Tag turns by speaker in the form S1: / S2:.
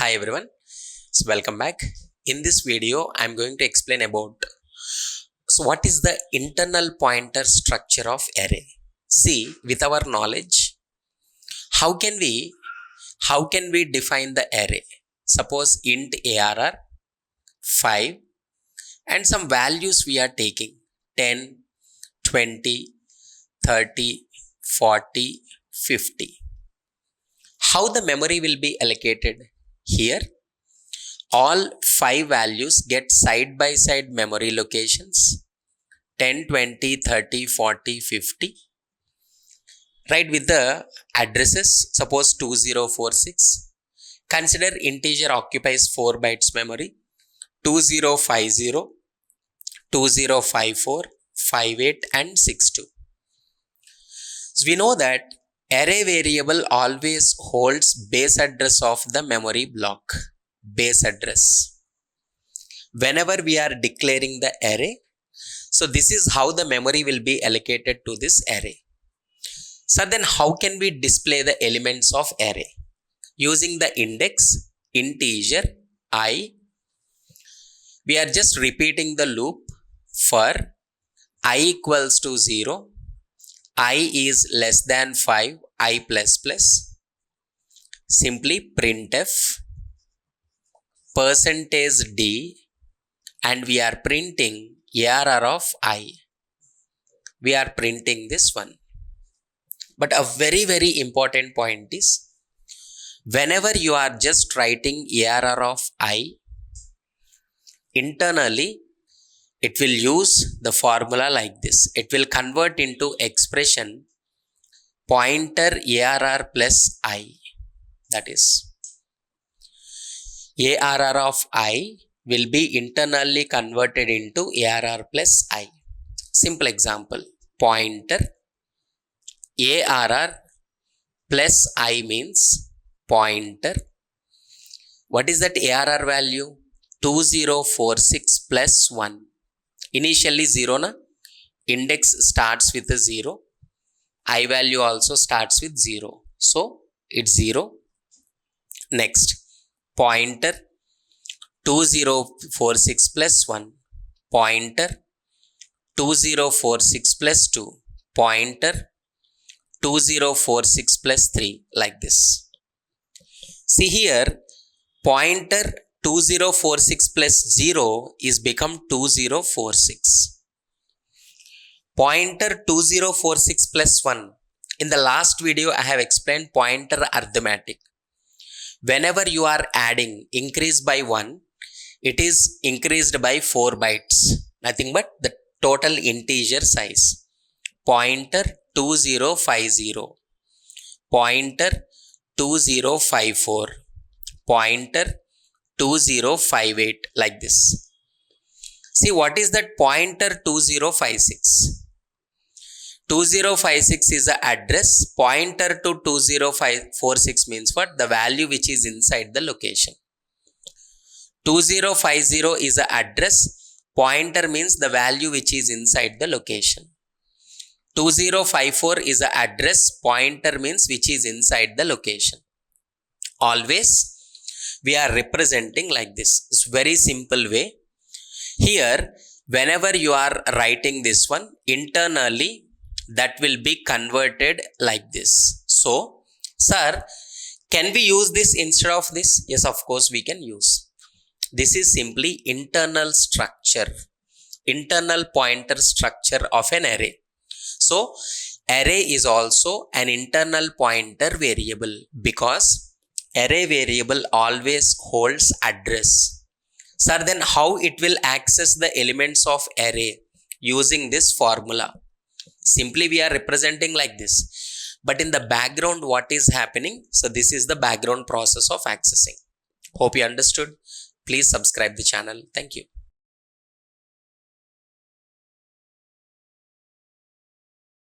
S1: Hi everyone, so welcome back. In this video, I'm going to explain about what is the internal pointer structure of array. See, with our knowledge, how can we define the array? Suppose int arr 5 and some values we are taking 10, 20, 30, 40, 50. How the memory will be allocated? Here, all 5 values get side by side memory locations 10, 20, 30, 40, 50. Right, with the addresses, suppose 2046. Consider integer occupies 4 bytes memory 2050, 2054, 58 and 62. So we know that array variable always holds base address of the memory block, base address. Whenever we are declaring the array, so this is how the memory will be allocated to this array. So then how can we display the elements of array? Using the index, integer, I. We are just repeating the loop for I equals to 0. I is less than 5, I plus plus. Simply printf %d and we are printing arr of I. We are printing this one. But a very important point is, whenever you are just writing arr of I, internally it will use the formula like this. It will convert into expression pointer arr plus I. That is, arr of I will be internally converted into arr plus I. Simple example, pointer arr plus I means pointer. What is that arr value? 2046 plus 1. Initially 0 na? Index starts with a 0. I value also starts with 0. So it's 0. Next, pointer 2046 plus 1. Pointer 2046 plus 2. Pointer 2046 plus 3, like this. See here, pointer 2046 plus 0 is become 2046. Pointer 2046 plus 1. In the last video, I have explained pointer arithmetic. Whenever you are adding increase by 1, it is increased by 4 bytes. Nothing but the total integer size. Pointer 2050. Pointer 2054. Pointer 2058, like this. See, what is that pointer 2056? 2056 is the address. Pointer to 2046 means what? The value which is inside the location. 2050 is the address. Pointer means the value which is inside the location. 2054 is the address. Pointer means which is inside the location. Always we are representing like this. It's very simple way. Here, whenever you are writing this one, internally that will be converted like this. So, sir, can we use this instead of this? Yes, of course we can use. This is simply internal structure, internal pointer structure of an array. So, array is also an internal pointer variable because array variable always holds address. Sir, then how it will access the elements of array using this formula? Simply we are representing like this. But in the background, what is happening? So this is the background process of accessing. Hope you understood. Please subscribe the channel. Thank you.